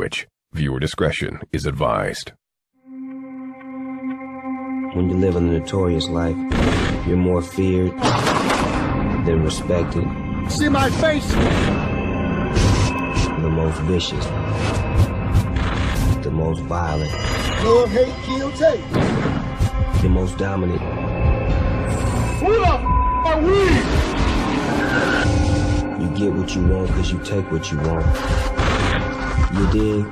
language. Viewer discretion is advised. When you live a notorious life, you're more feared than respected. See my face? The most vicious. The most violent. Love, hate, kill, take. The most dominant. Who the f are we? You get what you want because you take what you want. You dig?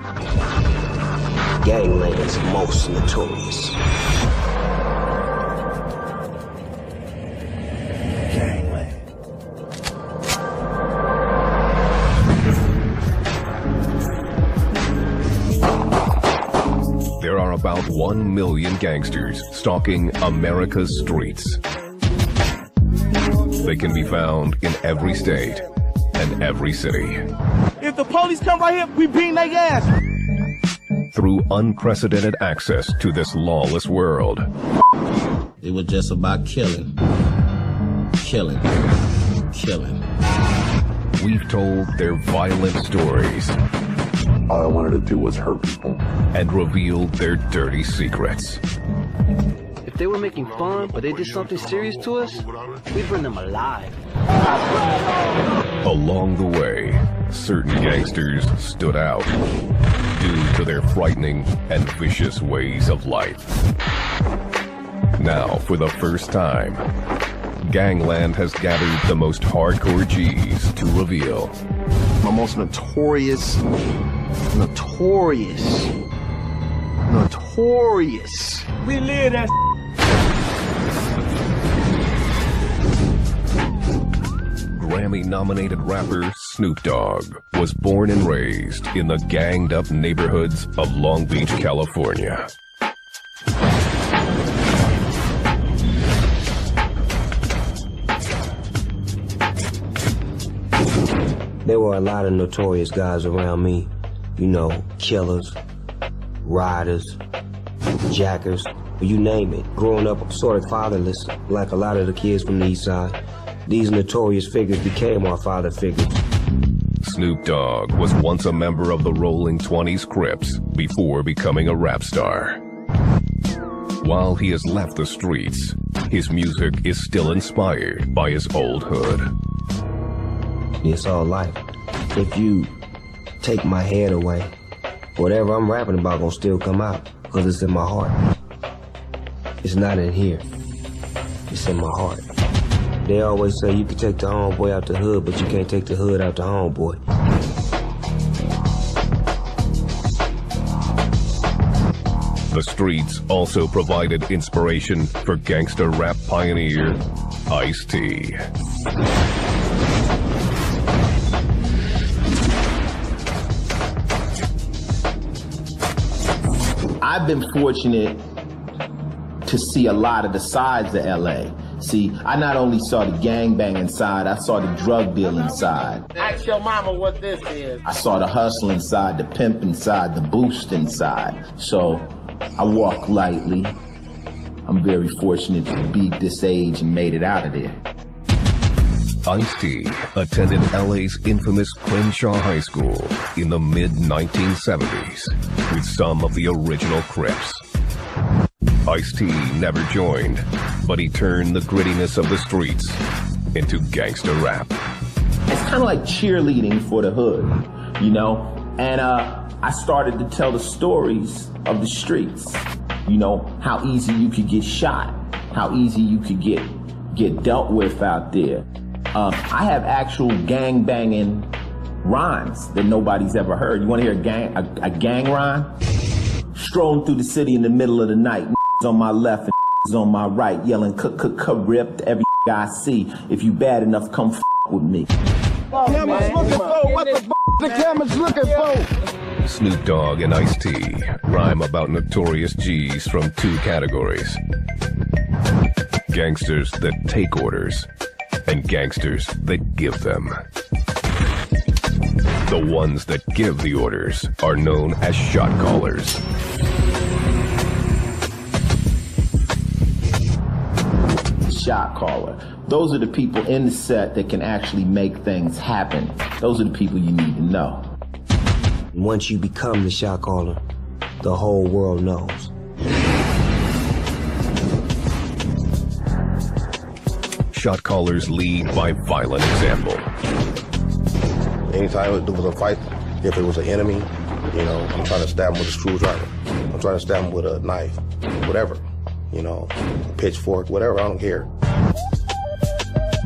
Gangland's most notorious. Gangland. There are about 1 million gangsters stalking America's streets. They can be found in every state and every city. If the police come right here, we beating their ass. Through unprecedented access to this lawless world. It was just about killing. Killing. Killing. We've told their violent stories. All I wanted to do was hurt people. And revealed their dirty secrets. If they were making fun, but they did something serious to us, we'd burn them alive. Along the way, certain gangsters stood out due to their frightening and vicious ways of life. Now, for the first time, Gangland has gathered the most hardcore G's to reveal. My most notorious. We live that. Grammy-nominated rapper Snoop Dogg was born and raised in the ganged-up neighborhoods of Long Beach, California. There were a lot of notorious guys around me. You know, killers, riders, jackers, you name it. Growing up sort of fatherless, like a lot of the kids from the East Side, these notorious figures became our father figures. Snoop Dogg was once a member of the Rolling 20s Crips before becoming a rap star. While he has left the streets, his music is still inspired by his old hood. It's all life. If you take my head away, whatever I'm rapping about gonna still come out, because it's in my heart. It's not in here. It's in my heart. They always say you can take the homeboy out the hood, but you can't take the hood out the homeboy. The streets also provided inspiration for gangster rap pioneer Ice-T. I've been fortunate to see a lot of the sides of LA. See, I not only saw the gangbanging side, I saw the drug dealing side. Ask your mama what this is. I saw the hustling side, the pimping side, the boosting side. So I walk lightly. I'm very fortunate to be this age and made it out of there. Ice-T attended LA's infamous Crenshaw High School in the mid-1970s with some of the original Crips. Ice-T never joined, but he turned the grittiness of the streets into gangster rap. It's kind of like cheerleading for the hood, you know? And I started to tell the stories of the streets, you know, how easy you could get shot, how easy you could get dealt with out there. I have actual gang-banging rhymes that nobody's ever heard. You want to hear a gang rhyme? Strolling through the city in the middle of the night, on my left and on my right, yelling ripped every I see. If you bad enough, come with me. Camera's looking for what the camera's looking for. Snoop Dogg and Ice-T rhyme about notorious G's from two categories: gangsters that take orders and gangsters that give them. The ones that give the orders are known as shot callers. Shot caller. Those are the people in the set that can actually make things happen. Those are the people you need to know. Once you become the shot caller, the whole world knows. Shot callers lead by violent example. Anytime there was a fight, if it was an enemy, you know, I'm trying to stab him with a screwdriver. I'm trying to stab him with a knife, whatever, you know, a pitchfork, whatever, I don't care.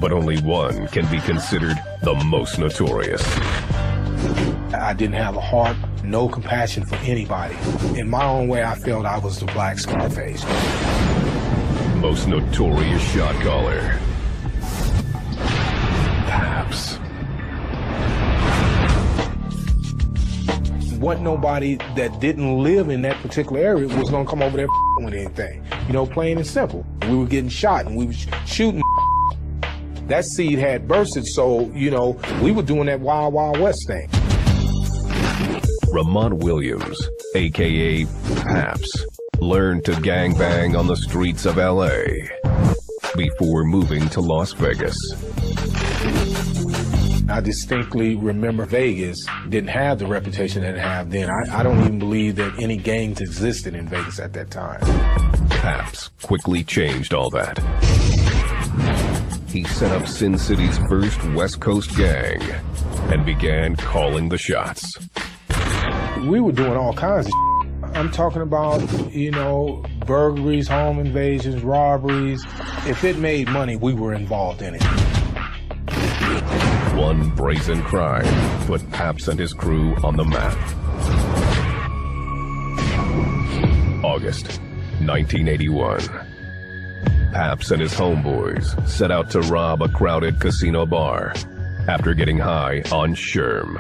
But only one can be considered the most notorious. I didn't have a heart, no compassion for anybody. In my own way, I felt I was the Black Scarface. Most notorious shot caller. Paps. Wasn't nobody that didn't live in that particular area was gonna come over there with anything. You know, plain and simple. We were getting shot and we were shooting. That seed had bursted, so, you know, we were doing that Wild Wild West thing. Ramont Williams, a.k.a. Paps, learned to gangbang on the streets of L.A. before moving to Las Vegas. I distinctly remember Vegas didn't have the reputation that it had then. I don't even believe that any gangs existed in Vegas at that time. Paps quickly changed all that. He set up Sin City's first West Coast gang and began calling the shots. We were doing all kinds of shit. I'm talking about, you know, burglaries, home invasions, robberies. If it made money, we were involved in it. One brazen crime put Paps and his crew on the map. August 1981. Paps and his homeboys set out to rob a crowded casino bar after getting high on Sherm.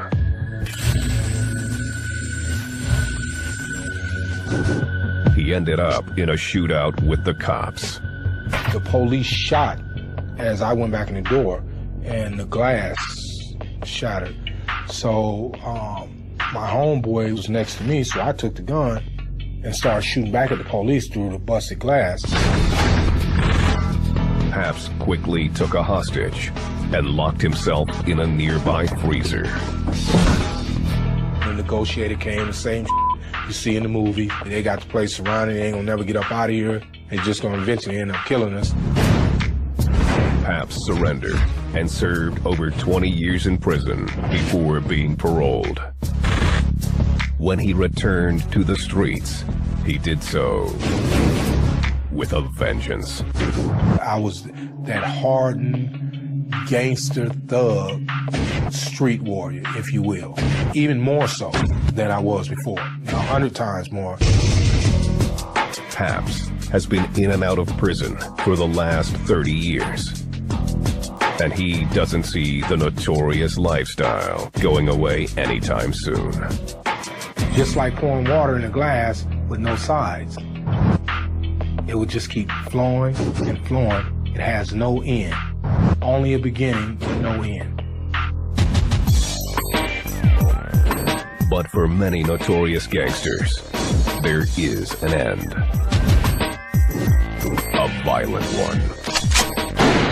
He ended up in a shootout with the cops. The police shot as I went back in the door, and the glass shattered. So my homeboy was next to me, so I took the gun and started shooting back at the police through the busted glass. Paps quickly took a hostage and locked himself in a nearby freezer. The negotiator came, the same you see in the movie. They got the place surrounded, they ain't gonna never get up out of here. They're just gonna eventually end up killing us. Paps surrendered and served over 20 years in prison before being paroled. When he returned to the streets, he did so with a vengeance. I was that hardened gangster thug, street warrior, if you will. Even more so than I was before, 100 times more. Paps has been in and out of prison for the last 30 years. And he doesn't see the notorious lifestyle going away anytime soon. Just like pouring water in a glass with no sides. It would just keep flowing and flowing. It has no end. Only a beginning, but no end. But for many notorious gangsters, there is an end. A violent one.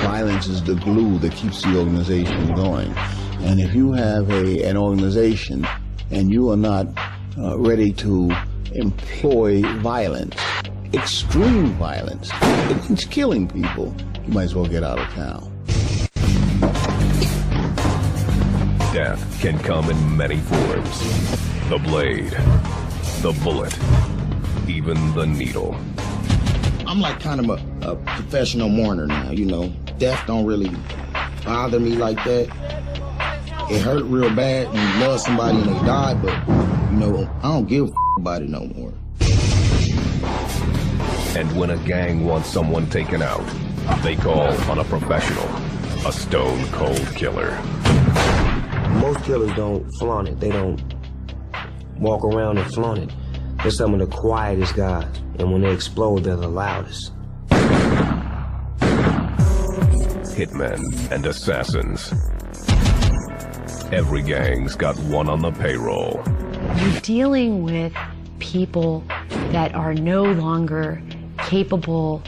Violence is the glue that keeps the organization going. And if you have an organization and you are not ready to employ violence, extreme violence, it's killing people, you might as well get out of town. Death can come in many forms. The blade, the bullet, even the needle. I'm like kind of a professional mourner now, you know. Death don't really bother me like that. It hurt real bad when you love somebody and they died, but, you know, I don't give a about it no more. And when a gang wants someone taken out, they call on a professional, a stone-cold killer. Most killers don't flaunt it. They don't walk around and flaunt it. They're some of the quietest guys, and when they explode, they're the loudest. Hitmen and assassins. Every gang's got one on the payroll. You're dealing with people that are no longer capable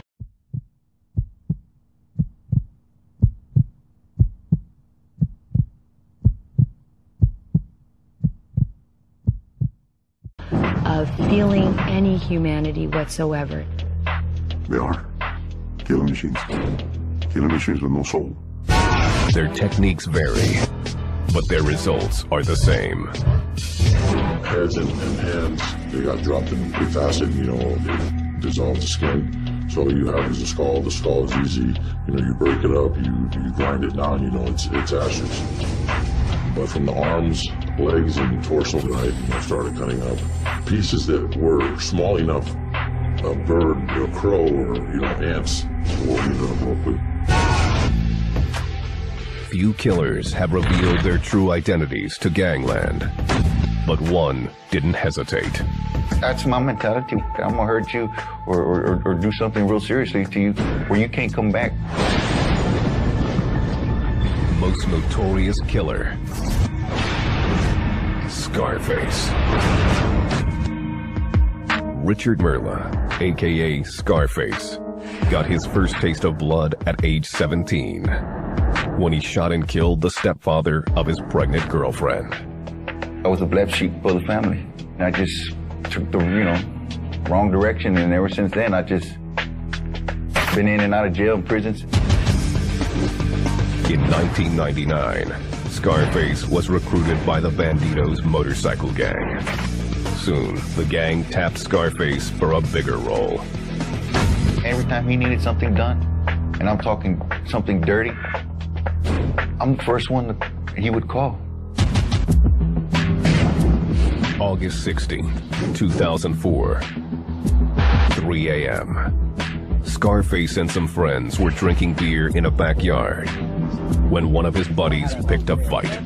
of feeling any humanity whatsoever. They are killing machines. Killing machines with no soul. Their techniques vary, but their results are the same. Heads and hands, they got dropped in with acid, you know, they dissolve the skin. So all you have is a skull. The skull is easy. You know, you break it up, you grind it down, you know, it's ashes. But from the arms, legs, and torso, I started cutting up pieces that were small enough a bird, a crow, or, you know, ants will even work with. Few killers have revealed their true identities to gangland, but one didn't hesitate. That's my mentality. I'm gonna hurt you or do something real seriously to you where you can't come back. Most notorious killer, Scarface. Richard Merla, aka Scarface, got his first taste of blood at age 17 when he shot and killed the stepfather of his pregnant girlfriend. I was a black sheep for the family. And I just took the, you know, wrong direction, and ever since then I just been in and out of jail and prisons. In 1999, Scarface was recruited by the Bandidos motorcycle gang. Soon, the gang tapped Scarface for a bigger role. Every time he needed something done, and I'm talking something dirty, I'm the first one that he would call. August 16, 2004, 3 a.m. Scarface and some friends were drinking beer in a backyard when one of his buddies picked a fight.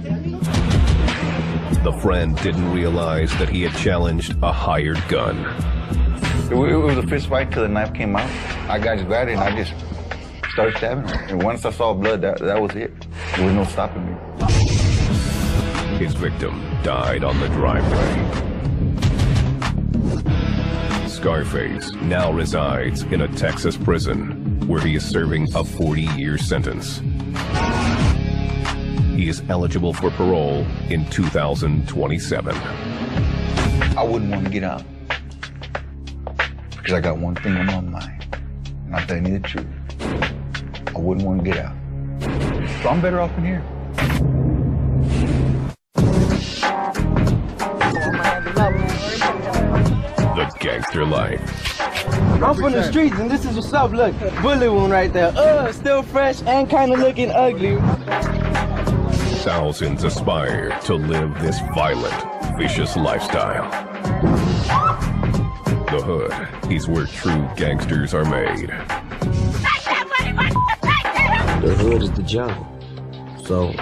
The friend didn't realize that he had challenged a hired gun. It was a fist fight till the knife came out. I got just grabbed it and I just started stabbing him. And once I saw blood, that was it. There was no stopping me. His victim died on the driveway. Scarface now resides in a Texas prison where he is serving a 40-year sentence. He is eligible for parole in 2027. I wouldn't want to get out because I got one thing on my mind, and I'm telling you the truth. I wouldn't want to get out. So I'm better off in here. The gangster life. I'm from the streets and this is what's up, look. Bullet wound right there. Still fresh and kind of looking ugly. Thousands aspire to live this violent, vicious lifestyle. The hood is where true gangsters are made. The hood is the jungle. So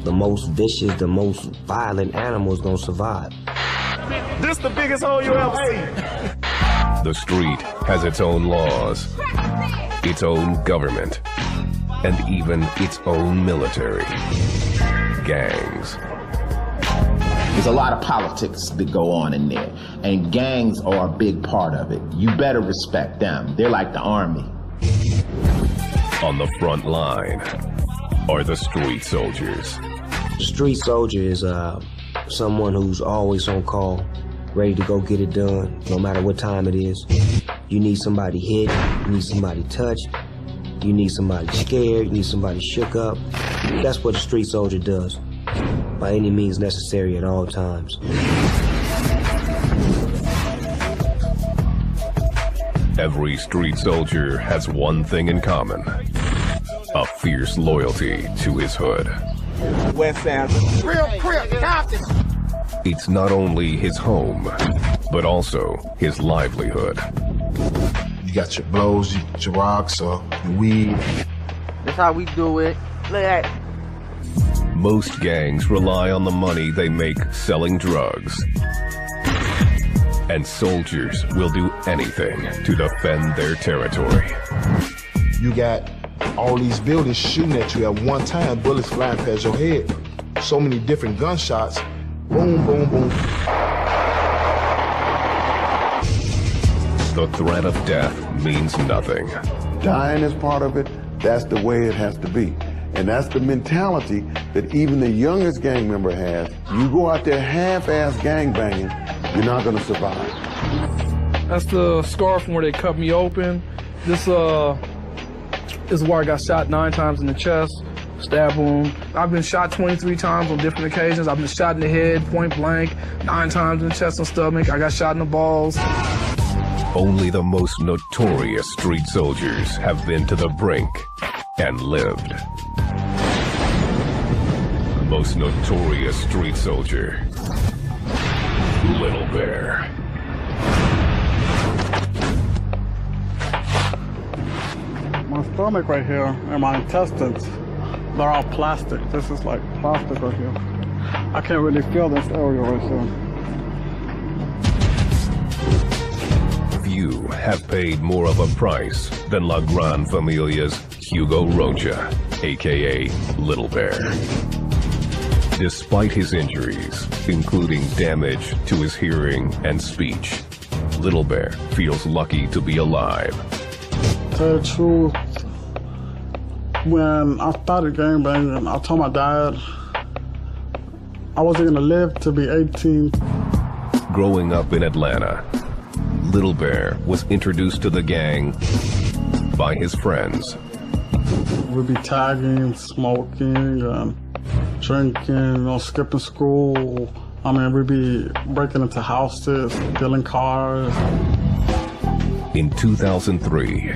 the most vicious, the most violent animals gonna survive. This the biggest hole you ever seen. The street has its own laws, its own government, and even its own military. Gangs. There's a lot of politics that go on in there, and gangs are a big part of it. You better respect them. They're like the army. On the front line are the street soldiers. The street soldier is someone who's always on call, ready to go get it done, no matter what time it is. You need somebody hit, you need somebody touched, you need somebody scared, you need somebody shook up. That's what the street soldier does, by any means necessary at all times. Every street soldier has one thing in common: a fierce loyalty to his hood. West Sound. Real crip, Compton. It's not only his home, but also his livelihood. You got your blows, your rocks, or your weed. That's how we do it. Look at that. Most gangs rely on the money they make selling drugs. And soldiers will do anything to defend their territory. You got all these buildings shooting at you at one time, bullets flying past your head. So many different gunshots. Boom, boom, boom. The threat of death means nothing. Dying is part of it. That's the way it has to be. And that's the mentality that even the youngest gang member has. You go out there half-ass gang banging, you're not gonna survive. That's the scar from where they cut me open. This is where I got shot 9 times in the chest, stab wound. I've been shot 23 times on different occasions. I've been shot in the head, point blank, 9 times in the chest and stomach. I got shot in the balls. Only the most notorious street soldiers have been to the brink and lived. Most notorious street soldier, Little Bear. My stomach right here and my intestines, they're all plastic. This is like plastic right here. I can't really feel this area right here. Few have paid more of a price than La Gran Familia's Hugo Rocha, aka Little Bear. Despite his injuries, including damage to his hearing and speech, Little Bear feels lucky to be alive. To tell the truth, when I started gangbanging, I told my dad I wasn't gonna live to be 18. Growing up in Atlanta, Little Bear was introduced to the gang by his friends. We'd be tagging, smoking, drinking, skipping school. I mean, we'd be breaking into houses, stealing cars. In 2003,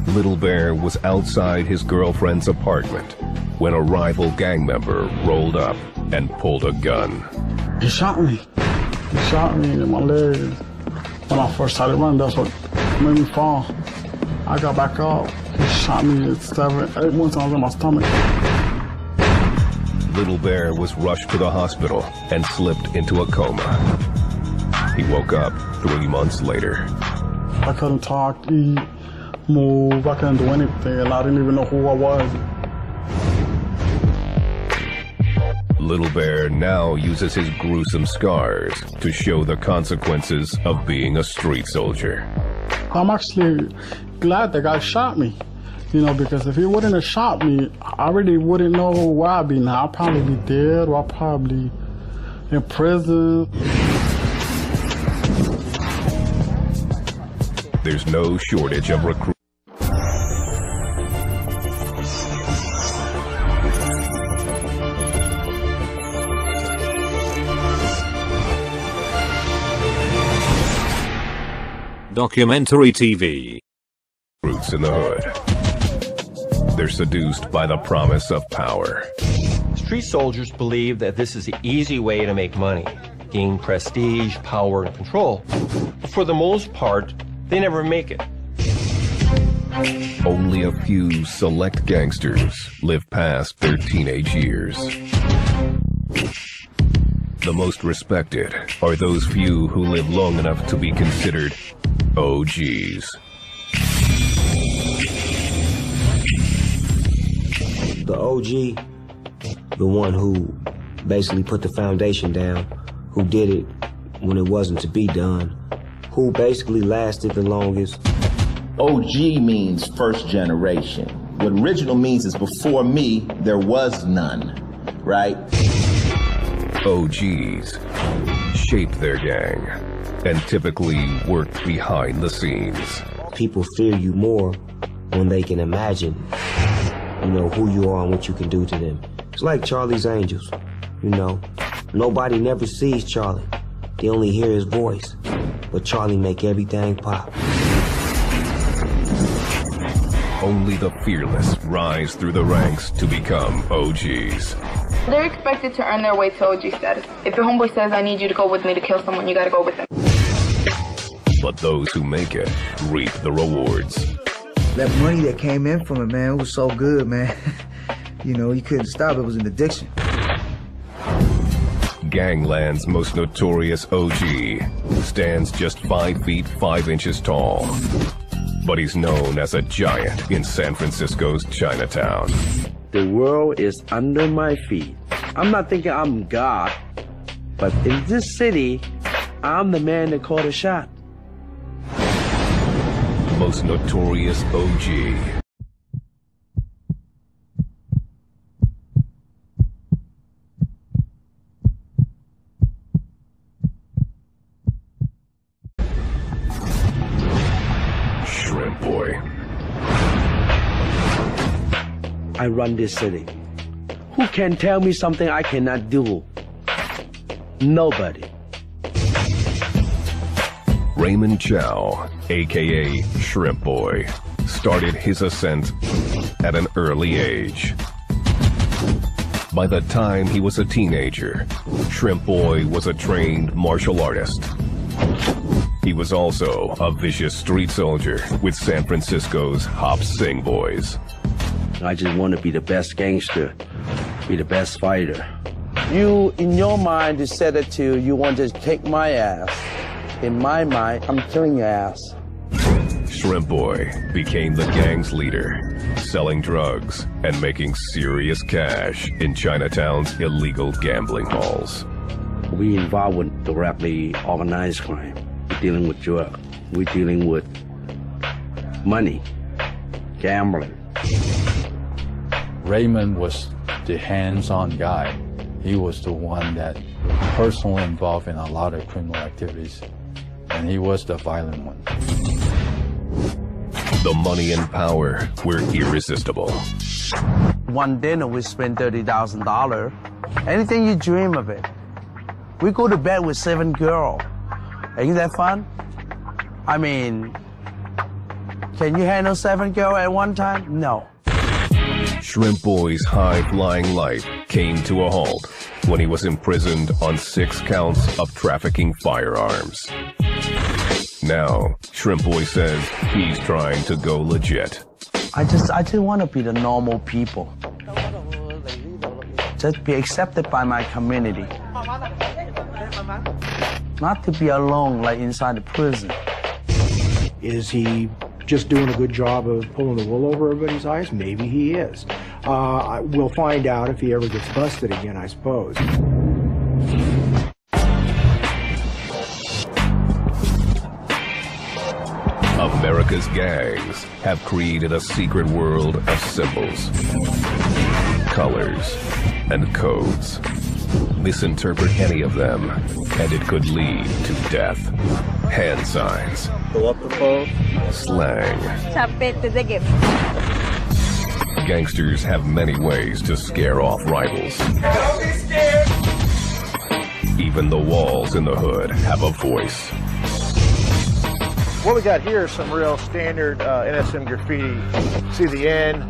Little Bear was outside his girlfriend's apartment when a rival gang member rolled up and pulled a gun. He shot me. He shot me in my leg. When I first started running, that's what made me fall. I got back up. He shot me 7, 8 more times in my stomach. Little Bear was rushed to the hospital and slipped into a coma. He woke up 3 months later. I couldn't talk, eat, move. I couldn't do anything, and I didn't even know who I was. Little Bear now uses his gruesome scars to show the consequences of being a street soldier. I'm actually glad the guy shot me, because if he wouldn't have shot me, I really wouldn't know where I'd be now. I'd probably be dead, or I'd probably in prison. There's no shortage of recruits. Documentary TV. Roots in the hood. They're seduced by the promise of power. Street soldiers believe that this is the easy way to make money, gain prestige, power, and control. But for the most part, they never make it. Only a few select gangsters live past their teenage years. The most respected are those few who live long enough to be considered OGs. The OG, the one who basically put the foundation down, who did it when it wasn't to be done, who basically lasted the longest. OG means first generation. What original means is before me, there was none, right? OGs shape their gang and typically work behind the scenes. People fear you more when they can imagine, who you are and what you can do to them. It's like Charlie's Angels, Nobody never sees Charlie. They only hear his voice. But Charlie make everything pop. Only the fearless rise through the ranks to become OGs. They're expected to earn their way to OG status. If your homeboy says, I need you to go with me to kill someone, you gotta go with him. But those who make it reap the rewards. That money that came in from it, man, it was so good, man. You couldn't stop. It was an addiction. Gangland's most notorious OG stands just 5 feet 5 inches tall. But he's known as a giant in San Francisco's Chinatown. The world is under my feet. I'm not thinking I'm God, but in this city, I'm the man that called a shot. Most notorious OG. I run this city. Who can tell me something I cannot do? Nobody. Raymond Chow, aka Shrimp Boy, started his ascent at an early age. By the time he was a teenager, Shrimp Boy was a trained martial artist. He was also a vicious street soldier with San Francisco's Hop Sing Boys. I just want to be the best gangster, be the best fighter. You, in your mind, you set it to, you want to kick my ass. In my mind, I'm killing your ass. Shrimp Boy became the gang's leader, selling drugs and making serious cash in Chinatown's illegal gambling halls. We involved with directly organized crime. We're dealing with drugs. We're dealing with money, gambling. Raymond was the hands-on guy. He was the one that personally involved in a lot of criminal activities, and he was the violent one. The money and power were irresistible. One dinner we spent $30,000. Anything you dream of it. We go to bed with 7 girls. Ain't that fun? I mean, can you handle 7 girls at one time? No. Shrimp Boy's high-flying life came to a halt when he was imprisoned on 6 counts of trafficking firearms. Now, Shrimp Boy says he's trying to go legit. I just want to be the normal people. Just be accepted by my community. Not to be alone like inside the prison. Is he just doing a good job of pulling the wool over everybody's eyes? Maybe he is. We'll find out if he ever gets busted again, I suppose. America's gangs have created a secret world of symbols, colors, and codes. Misinterpret any of them, and it could lead to death. Hand signs, slang. Gangsters have many ways to scare off rivals. Don't be scared. Even the walls in the hood have a voice. What we got here is some real standard NSM graffiti. See the N,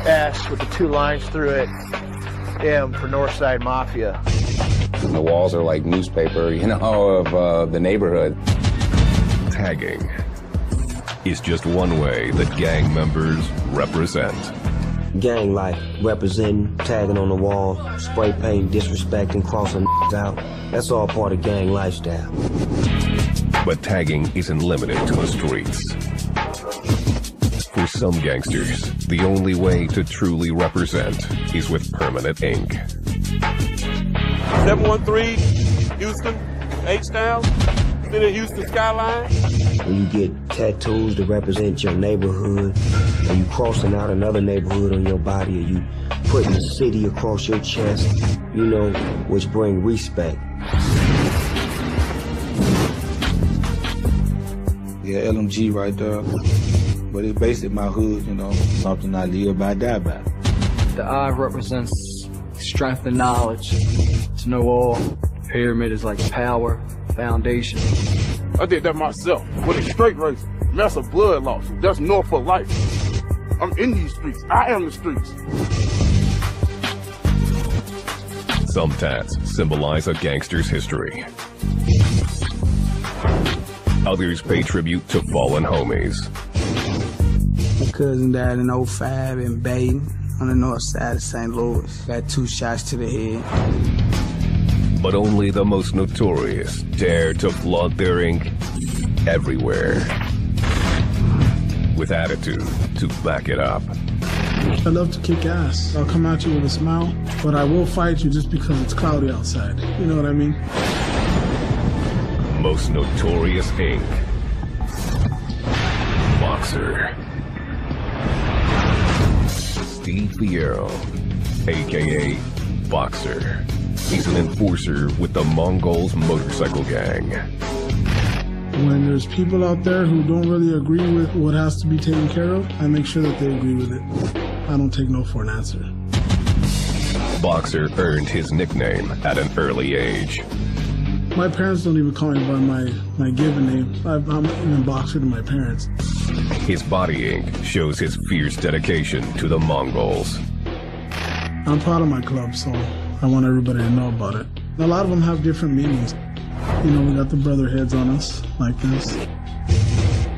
S with the 2 lines through it, M for Northside Mafia. The walls are like newspaper, you know, of the neighborhood. Tagging is just one way that gang members represent. Gang life, representing, tagging on the wall, spray paint, disrespecting, crossing out. That's all part of gang lifestyle. But tagging isn't limited to the streets. For some gangsters, the only way to truly represent is with permanent ink. 713, Houston, H-Town, City of Houston skyline. When you get tattoos to represent your neighborhood, or you crossing out another neighborhood on your body, or you putting the city across your chest, you know, which bring respect. Yeah, LMG right there. But it's basically my hood, you know, something I live by, die by. The I represents strength and knowledge. To know all. Pyramid is like power, foundation. I did that myself with a straight razor. That's a blood loss. That's north for life. I'm in these streets. I am the streets. Some tats symbolize a gangster's history. Others pay tribute to fallen homies. My cousin died in 05 in Baden on the north side of St. Louis. Got 2 shots to the head. But only the most notorious dare to flaunt their ink everywhere. With attitude to back it up. I love to kick ass. I'll come at you with a smile, but I will fight you just because it's cloudy outside. You know what I mean? Most notorious ink. Boxer. Steve Fierro, aka Boxer. He's an enforcer with the Mongols motorcycle gang. When there's people out there who don't really agree with what has to be taken care of, I make sure that they agree with it. I don't take no for an answer. Boxer earned his nickname at an early age. My parents don't even call me by my given name. I'm even Boxer to my parents. His body ink shows his fierce dedication to the Mongols. I'm proud of my club, so I want everybody to know about it. A lot of them have different meanings. You know, we got the brother heads on us, like this.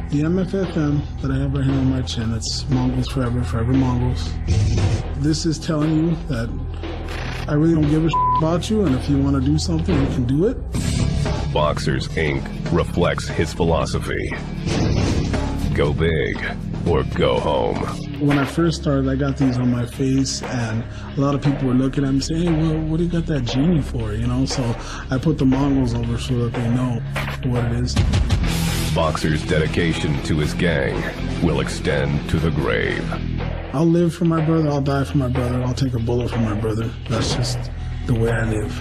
The MFFM that I have right here on my chin, it's Mongols forever, forever Mongols. This is telling you that I really don't give a shit about you, and if you want to do something, you can do it. Boxer's ink reflects his philosophy. Go big or go home. When I first started, I got these on my face, and a lot of people were looking at me saying, hey, well, what do you got that genie for, you know? So I put the Mongols over so that they know what it is. Boxer's dedication to his gang will extend to the grave. I'll live for my brother, I'll die for my brother, I'll take a bullet for my brother. That's just the way I live.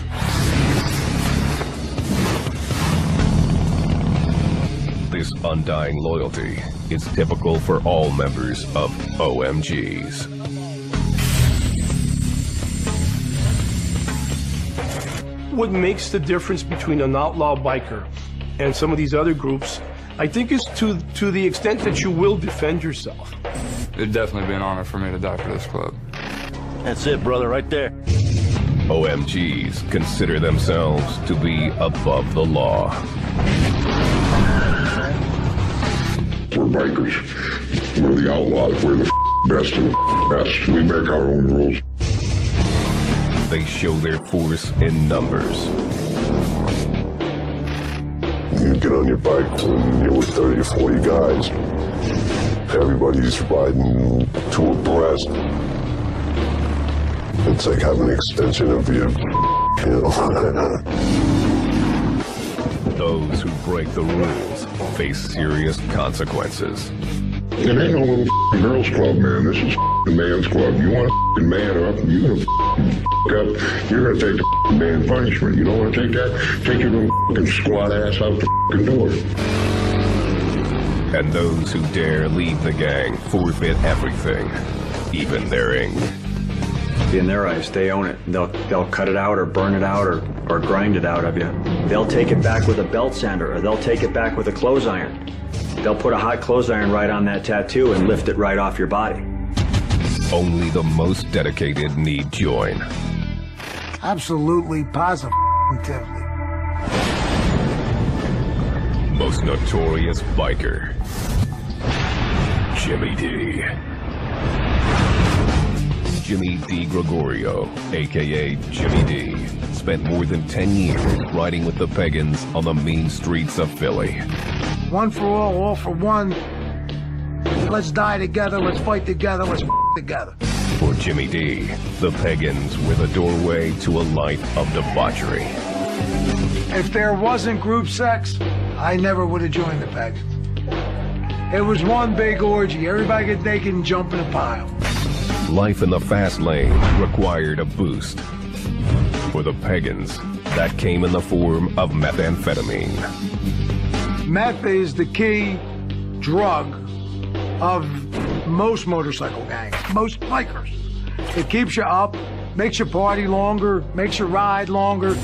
This undying loyalty is typical for all members of OMGs. What makes the difference between an outlaw biker and some of these other groups, I think, is to the extent that you will defend yourself. It'd definitely be an honor for me to die for this club. That's it, brother, right there. OMGs consider themselves to be above the law. We're bikers. We're the outlaws. We're the best of the best. We make our own rules. They show their force in numbers. You get on your bike and you're with 30 or 40 guys. Everybody's riding to abreast. It's like having an extension of your, you know. Those who break the rules face serious consequences. It ain't no little girls club, man. This is the man's club. You want to man up, you're gonna up. You're gonna take the man punishment. You don't want to take that? Take your little squat ass out the door. And those who dare leave the gang forfeit everything, even their ink. In their eyes, they own it. They'll cut it out or burn it out or grind it out of you. They'll take it back with a belt sander, or they'll take it back with a clothes iron. They'll put a hot clothes iron right on that tattoo and lift it right off your body. Only the most dedicated need join. Absolutely, positively. Most notorious biker, Jimmy D. Jimmy D. Gregorio, a.k.a. Jimmy D., spent more than 10 years riding with the Pagans on the mean streets of Philly. One for all for one. Let's die together, let's fight together, let's together. For Jimmy D., the Pagans were the doorway to a life of debauchery. If there wasn't group sex, I never would have joined the Pagans. It was one big orgy. Everybody get naked and jump in a pile. Life in the fast lane required a boost. For the Pagans, that came in the form of methamphetamine. Meth is the key drug of most motorcycle gangs, most bikers. It keeps you up, makes you party longer, makes you ride longer.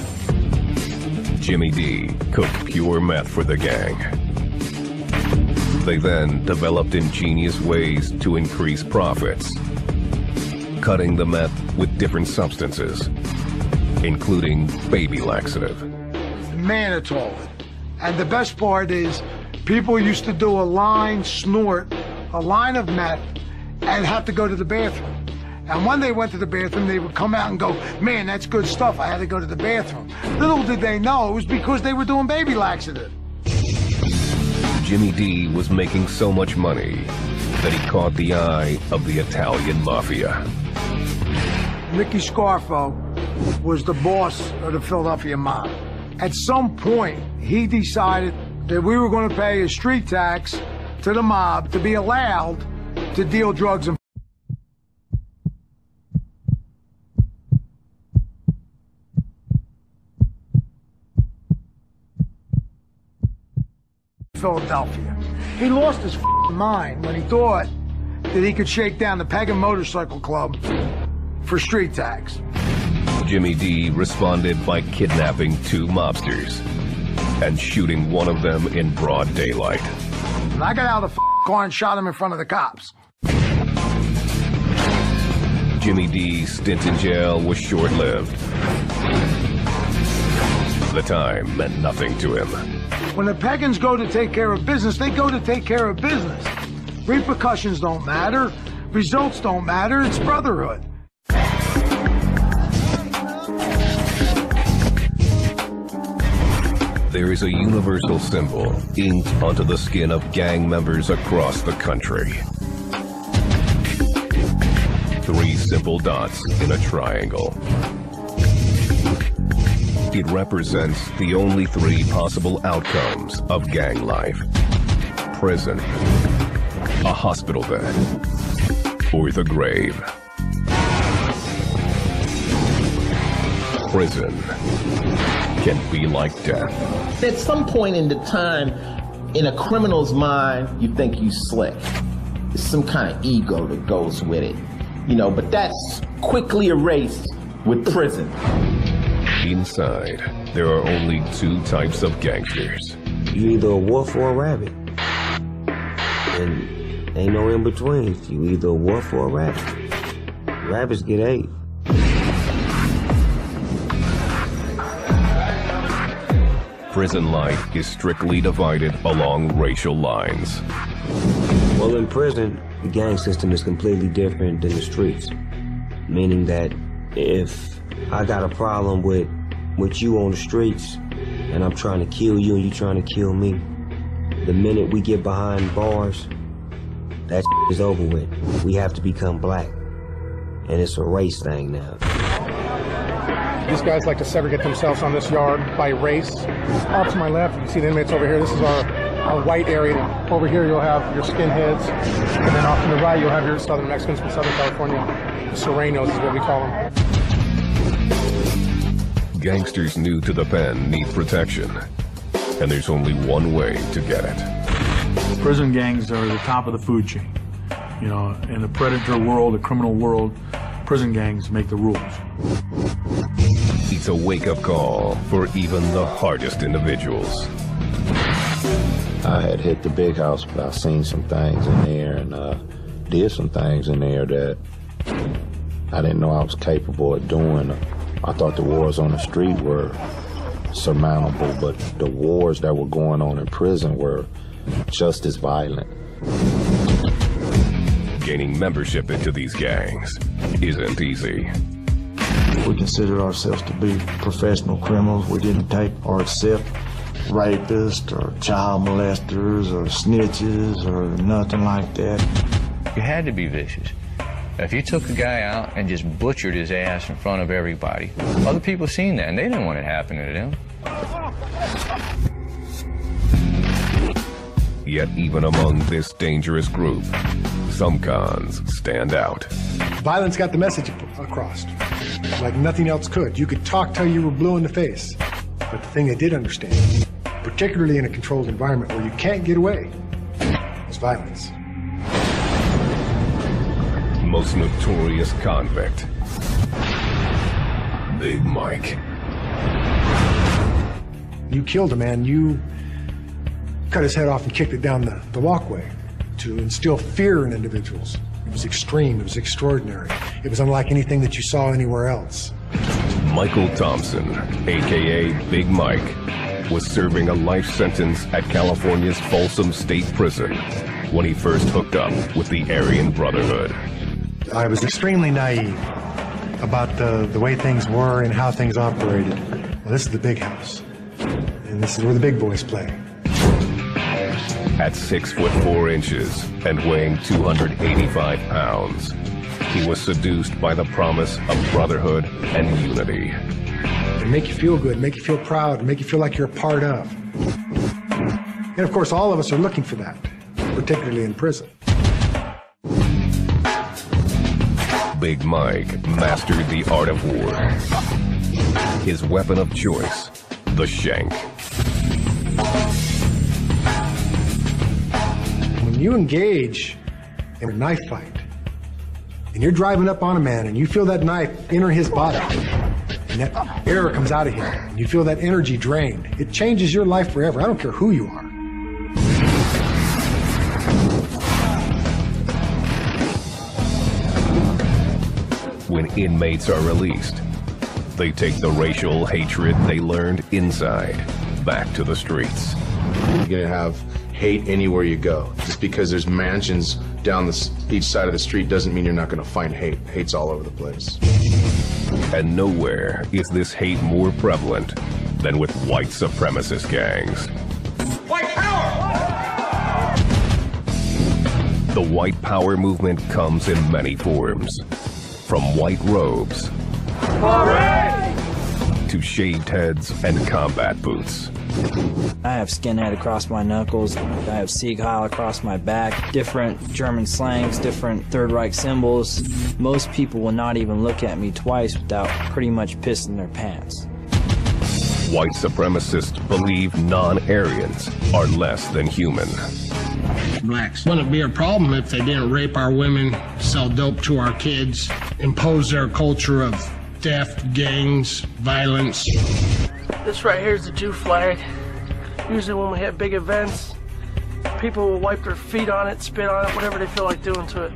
Jimmy D cooked pure meth for the gang. They then developed ingenious ways to increase profits, cutting the meth with different substances, including baby laxative. Mannitol. And the best part is, people used to do a line snort, a line of meth, and have to go to the bathroom. And when they went to the bathroom, they would come out and go, man, that's good stuff, I had to go to the bathroom. Little did they know, it was because they were doing baby laxative. Jimmy D was making so much money that he caught the eye of the Italian mafia. Nicky Scarfo was the boss of the Philadelphia mob. At some point, he decided that we were going to pay a street tax to the mob to be allowed to deal drugs in Philadelphia. He lost his mind when he thought that he could shake down the Pagan Motorcycle Club for street tags. Jimmy D responded by kidnapping 2 mobsters and shooting one of them in broad daylight. And I got out of the car and shot him in front of the cops. Jimmy D's stint in jail was short-lived. The time meant nothing to him. When the Pagans go to take care of business, they go to take care of business. Repercussions don't matter. Results don't matter. It's brotherhood. There is a universal symbol inked onto the skin of gang members across the country. 3 simple dots in a triangle. It represents the only 3 possible outcomes of gang life: prison, a hospital bed, or the grave. Prison can be like death. At some point in the time, in a criminal's mind, you think you slick. There's some kind of ego that goes with it, you know, but that's quickly erased with prison. Inside, there are only 2 types of gangsters. You either a wolf or a rabbit. And ain't no in between. You either a wolf or a rabbit. Rabbits get ate. Prison life is strictly divided along racial lines. Well, in prison, the gang system is completely different than the streets. Meaning that if I got a problem with you on the streets, and I'm trying to kill you and you trying to kill me, the minute we get behind bars, that is over with. We have to become black. And it's a race thing now. These guys like to segregate themselves on this yard by race. Off to my left, you can see the inmates over here. This is our white area. Over here you'll have your skinheads. And then off to the right you'll have your Southern Mexicans from Southern California. The Serranos is what we call them. Gangsters new to the pen need protection. And there's only one way to get it. Prison gangs are the top of the food chain. You know, in the predator world, the criminal world, prison gangs make the rules. It's a wake-up call for even the hardest individuals. I had hit the big house, but I seen some things in there and did some things in there that I didn't know I was capable of doing. I thought the wars on the street were surmountable, but the wars that were going on in prison were just as violent. Gaining membership into these gangs isn't easy. We consider ourselves to be professional criminals. We didn't take or accept rapists or child molesters or snitches or nothing like that. You had to be vicious. If you took a guy out and just butchered his ass in front of everybody, other people seen that and they didn't want it happening to them. Yet even among this dangerous group, some cons stand out. Violence got the message across, like nothing else could. You could talk till you were blue in the face. But the thing they did understand, particularly in a controlled environment where you can't get away, is violence. Most notorious convict, Big Mike. You killed a man, you cut his head off and kicked it down the walkway to instill fear in individuals. It was extreme, it was extraordinary. It was unlike anything that you saw anywhere else. Michael Thompson, aka Big Mike, was serving a life sentence at California's Folsom State Prison when he first hooked up with the Aryan Brotherhood. I was extremely naive about the way things were and how things operated. Well, this is the big house, and this is where the big boys play. At 6'4" and weighing 285 pounds, he was seduced by the promise of brotherhood and unity. They make you feel good, make you feel proud, make you feel like you're a part of. And of course, all of us are looking for that, particularly in prison. Big Mike mastered the art of war. His weapon of choice, the shank. When you engage in a knife fight, and you're driving up on a man and you feel that knife enter his body, and that air comes out of him, and you feel that energy drained, it changes your life forever. I don't care who you are. When inmates are released, they take the racial hatred they learned inside back to the streets. You're gonna have hate anywhere you go. Just because there's mansions down each side of the street doesn't mean you're not gonna find hate. Hate's all over the place. And nowhere is this hate more prevalent than with white supremacist gangs. White power! The white power movement comes in many forms. From white robes to shaved heads and combat boots. I have skinhead across my knuckles. I have Sieg Heil across my back. Different German slangs, different Third Reich symbols. Most people will not even look at me twice without pretty much pissing their pants. White supremacists believe non-Aryans are less than human. Blacks wouldn't be a problem if they didn't rape our women, sell dope to our kids, impose their culture of theft, gangs, violence. This right here is the Jew flag. Usually when we have big events, people will wipe their feet on it, spit on it, whatever they feel like doing to it.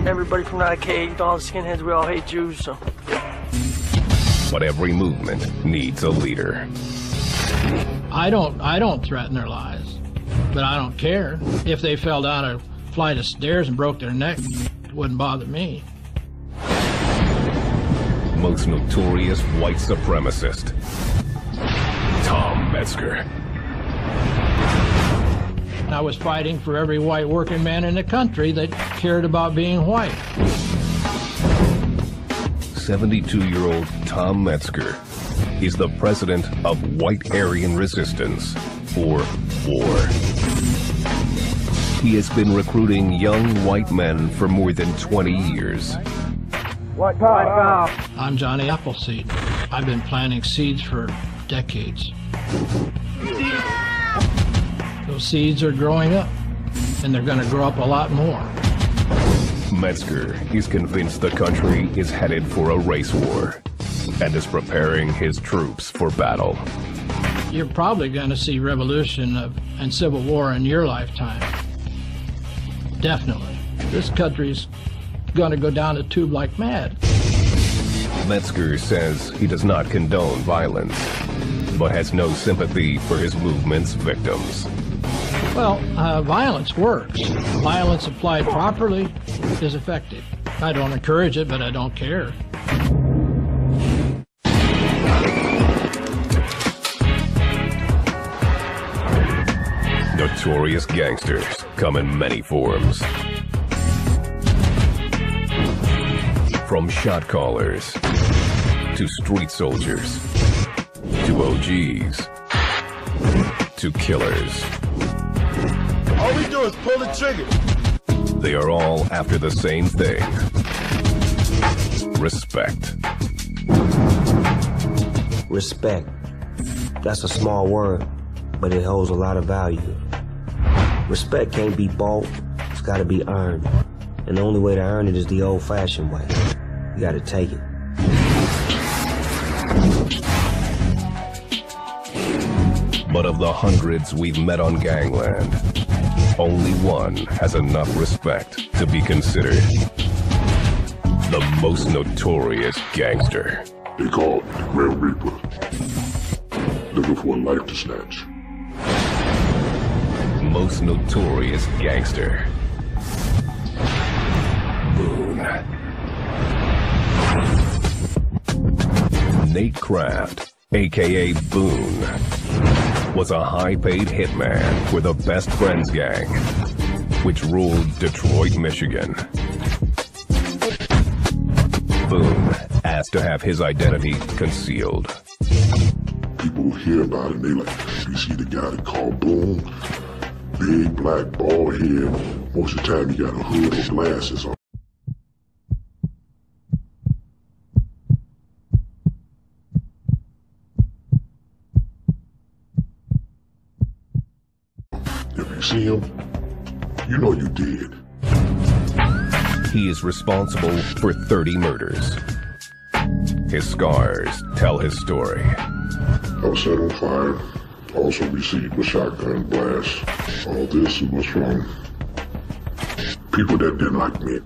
Everybody from that cage, all the skinheads, we all hate Jews, so. But every movement needs a leader. I don't threaten their lives, but I don't care. If they fell down a flight of stairs and broke their neck, it wouldn't bother me. Most notorious white supremacist, Tom Metzger. I was fighting for every white working man in the country that cared about being white. 72-year-old Tom Metzger is the president of White Aryan Resistance, or WAR. He has been recruiting young white men for more than 20 years. White power. I'm Johnny Appleseed. I've been planting seeds for decades. Those seeds are growing up, and they're going to grow up a lot more. Metzger is convinced the country is headed for a race war and is preparing his troops for battle. You're probably going to see revolution and civil war in your lifetime. Definitely. This country's going to go down the tube like mad. Metzger says he does not condone violence, but has no sympathy for his movement's victims. Well, violence works. Violence applied properly is effective. I don't encourage it, but I don't care. Notorious gangsters come in many forms. From shot callers, to street soldiers, to OGs, to killers. All we do is pull the trigger. They are all after the same thing. Respect. Respect. That's a small word, but it holds a lot of value. Respect can't be bought, it's gotta be earned. And the only way to earn it is the old-fashioned way. You gotta take it. But of the hundreds we've met on gangland, only one has enough respect to be considered the most notorious gangster. They call it the Grim Reaper. Looking for a life to snatch. Most notorious gangster. Boone. Nate Kraft, aka Boone, was a high-paid hitman for the Best Friends gang, which ruled Detroit, Michigan. Boone asked to have his identity concealed. People hear about it and they like, you see the guy that called Boone? Big, black, bald head. Most of the time you got a hood or glasses on. If you see him, you know you did. he is responsible for 30 murders. His scars tell his story. I was set on fire, also received a shotgun blast. All this was from people that didn't like me.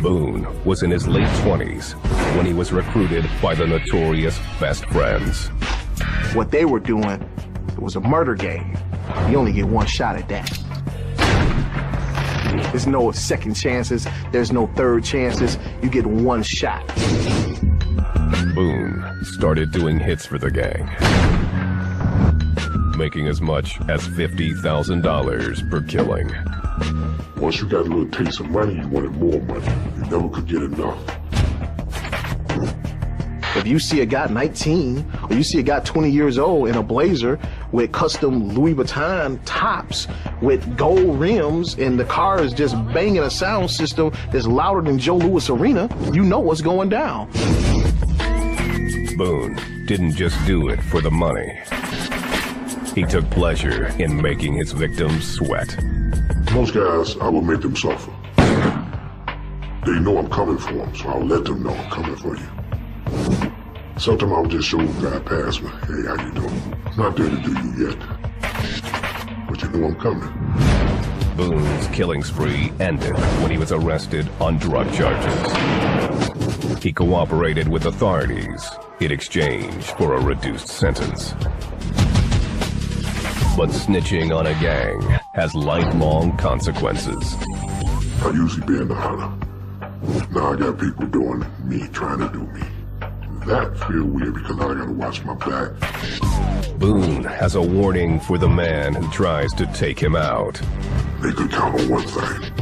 Boone was in his late 20s when he was recruited by the notorious Best Friends. What they were doing, it was a murder game. You only get one shot at that. There's no second chances, there's no third chances, you get one shot. Boone started doing hits for the gang, making as much as $50,000 per killing. Once you got a little taste of money, you wanted more money. You never could get enough. If you see a guy 19, or you see a guy 20 years old in a blazer with custom Louis Vuitton tops with gold rims and the car is just banging a sound system that's louder than Joe Louis Arena, you know what's going down. Boone didn't just do it for the money. He took pleasure in making his victims sweat. Most guys, I will make them suffer. They know I'm coming for them, so I'll let them know I'm coming for you. Sometimes I'll just show them drive past me. Hey, how you doing? I'm not there to do you yet, but you know I'm coming. Boone's killing spree ended when he was arrested on drug charges. He cooperated with authorities in exchange for a reduced sentence. But snitching on a gang has lifelong consequences. I usually be in the hunter. Now I got people doing me, trying to do me. That feel weird because I gotta watch my back. Boone has a warning for the man who tries to take him out. They could count on one thing.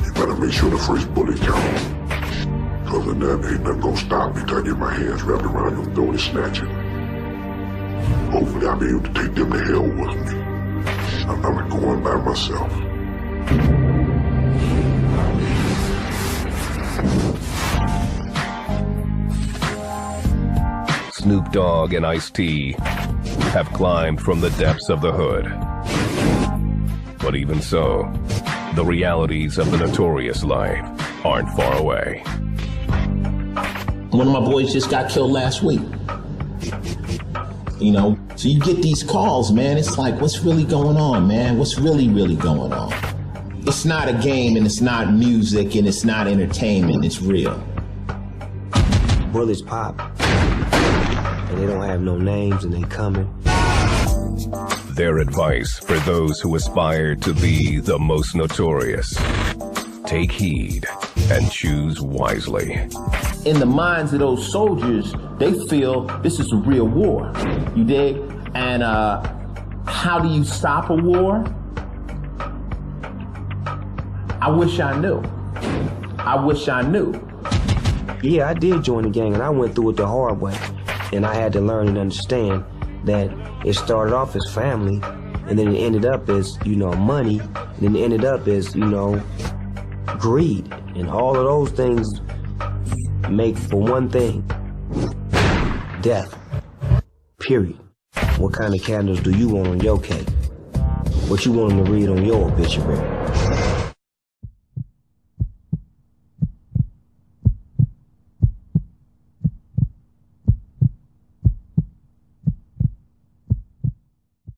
You better make sure the first bullet counts. Other than that, ain't nothing gonna stop me till I get my hands wrapped around your throat and snatch it. Hopefully I'll be able to take them to hell with me. I'm not going by myself. Snoop Dogg and Ice-T have climbed from the depths of the hood. But even so, the realities of the notorious life aren't far away. One of my boys just got killed last week. You know, so you get these calls, man. It's like, what's really going on, man? What's really going on? It's not a game, and it's not music, and it's not entertainment. It's real. Bullets pop. And they don't have no names, and they coming. Their advice for those who aspire to be the most notorious: take heed and choose wisely. In the minds of those soldiers, they feel this is a real war. You dig? And how do you stop a war? I wish I knew. I wish I knew. Yeah, I did join the gang, and I went through it the hard way. And I had to learn and understand that it started off as family, and then it ended up as, you know, money, and then it ended up as, you know, greed. And all of those things make for one thing: death. Period. What kind of candles do you want on your cake? What you want them to read on your obituary?